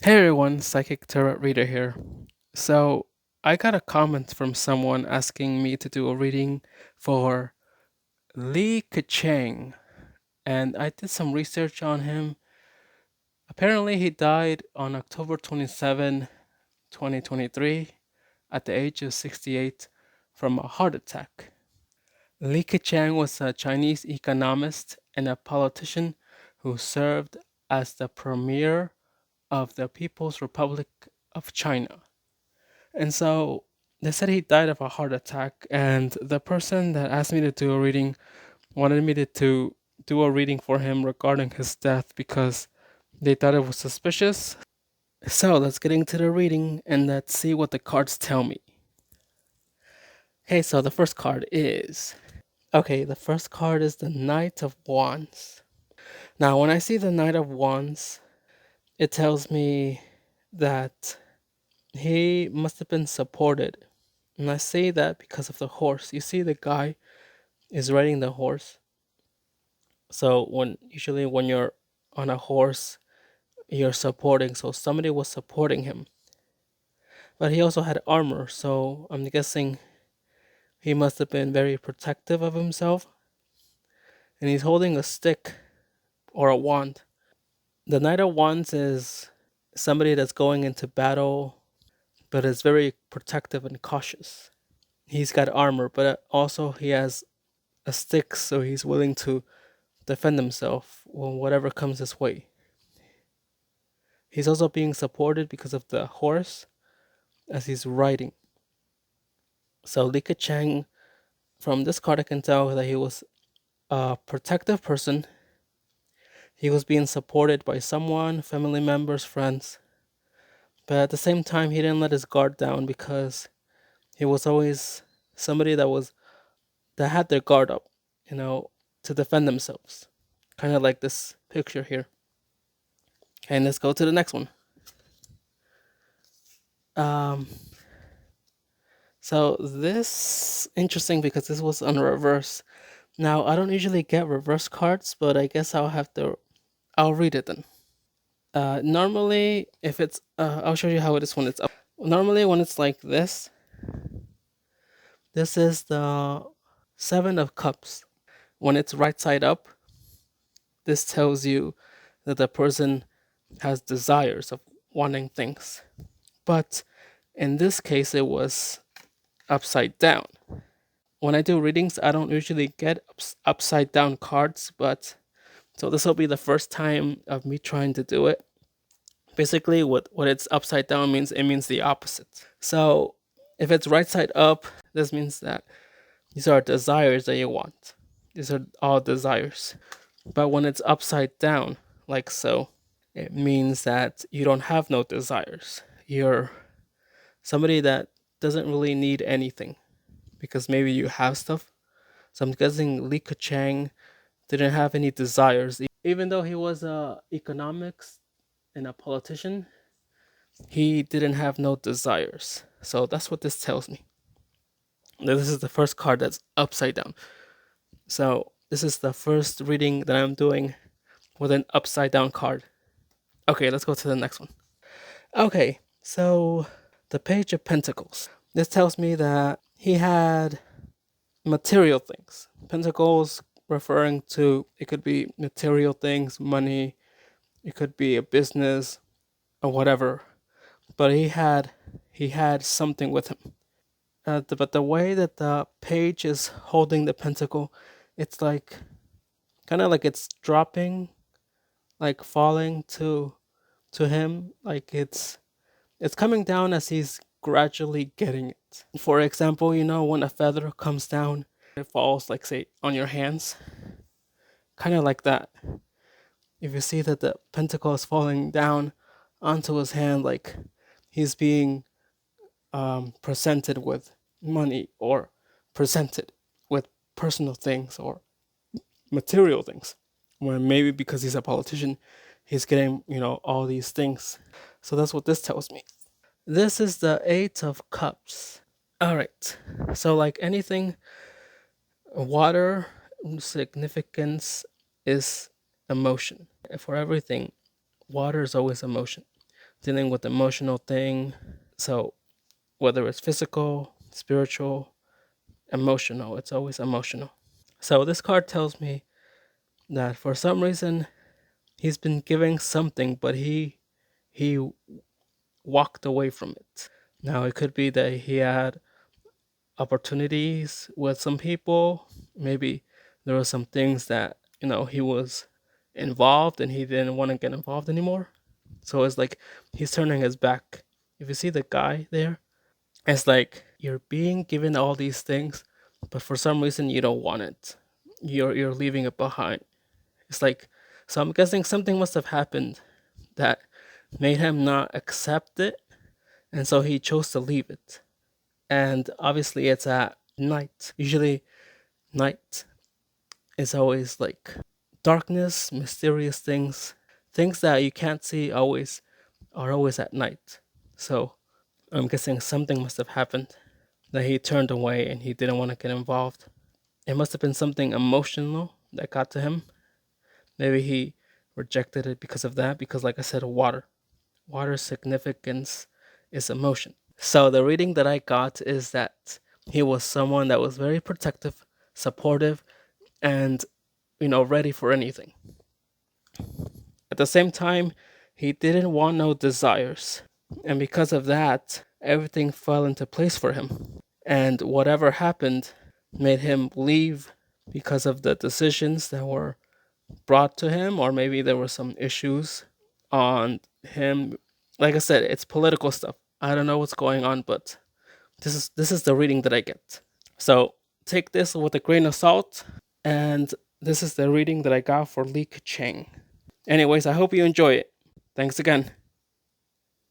Hey everyone, Psychic Tarot Reader here. So, I got a comment from someone asking me to do a reading for Keqiang, and I did some research on him. Apparently, he died on October 27, 2023, at the age of 68 from a heart attack. Keqiang was a Chinese economist and a politician who served as the premier of the People's Republic of China. And so they said he died of a heart attack, and the person that asked me to do a reading wanted me to do a reading for him regarding his death because they thought it was suspicious. So let's get into the reading and let's see what the cards tell me. Okay, so the first card is. Okay, the first card is the Knight of Wands. Now, when I see the Knight of Wands, it tells me that he must have been supported. And I say that because of the horse. You see, the guy is riding the horse. So when you're on a horse, you're supporting. So somebody was supporting him, but he also had armor. So I'm guessing he must have been very protective of himself. And he's holding a stick or a wand. The Knight of Wands is somebody that's going into battle, but is very protective and cautious. He's got armor, but also he has a stick, so he's willing to defend himself when whatever comes his way. He's also being supported because of the horse as he's riding. So Li Keqiang, from this card, I can tell that he was a protective person. He was being supported by someone, family members, friends. But at the same time, he didn't let his guard down because he was always somebody that had their guard up, you know, to defend themselves. Kind of like this picture here. And let's go to the next one. Um, so this interesting because this was on reverse. Now I don't usually get reverse cards, but I guess I'll read it then. Normally, if it's I'll show you how it is when it's up. Normally, when it's like this is the Seven of Cups. When it's right side up, this tells you that the person has desires of wanting things. But in this case, it was upside down. When I do readings, I don't usually get upside down cards, but so this will be the first time of me trying to do it. Basically, what it's upside down means, it means the opposite. So if it's right side up, this means that these are desires that you want. These are all desires. But when it's upside down, like so, it means that you don't have no desires. You're somebody that doesn't really need anything because maybe you have stuff. So I'm guessing Li Keqiang didn't have any desires. Even though he was a economics and a politician, he didn't have no desires. So that's what this tells me. Now, this is the first card that's upside down. So this is the first reading that I'm doing with an upside down card. Okay, let's go to the next one. Okay, so the Page of Pentacles. This tells me that he had material things. Pentacles referring to, it could be material things, money, it could be a business or whatever. But he had something with him. But the way that the page is holding the pentacle, it's like kind of like it's dropping, like falling to him, like it's coming down as he's gradually getting it. For example, when a feather comes down, it falls, like, say, on your hands, kind of like that. If you see that the pentacle is falling down onto his hand, like he's being presented with money or presented with personal things or material things. When maybe because he's a politician, he's getting, all these things. So that's what this tells me. This is the Eight of Cups. All right. So, like anything, water significance is emotion. For everything, water is always emotion. dealing with emotional thing. So whether it's physical, spiritual, emotional, it's always emotional. So this card tells me that for some reason he's been giving something, but he walked away from it. Now it could be that he had opportunities with some people. Maybe there were some things that he was involved and he didn't want to get involved anymore. So it's like he's turning his back. If you see the guy there, it's like you're being given all these things, but for some reason you don't want it. You're leaving it behind. It's like, so I'm guessing something must have happened that made him not accept it, and so he chose to leave it. And obviously it's at night. Usually night is always like darkness, mysterious things, things that you can't see always are always at night. So I'm guessing something must have happened that he turned away and he didn't want to get involved. It must have been something emotional that got to him. Maybe he rejected it because of that, because like I said, water. Water's significance is emotion. So the reading that I got is that he was someone that was very protective, supportive, and ready for anything. At the same time, he didn't want no desires. And because of that, everything fell into place for him. And whatever happened made him leave because of the decisions that were brought to him, or maybe there were some issues on him. Like I said, it's political stuff. I don't know what's going on, but this is the reading that I get. So take this with a grain of salt, and this is the reading that I got for Keqiang. Anyways, I hope you enjoy it. Thanks again.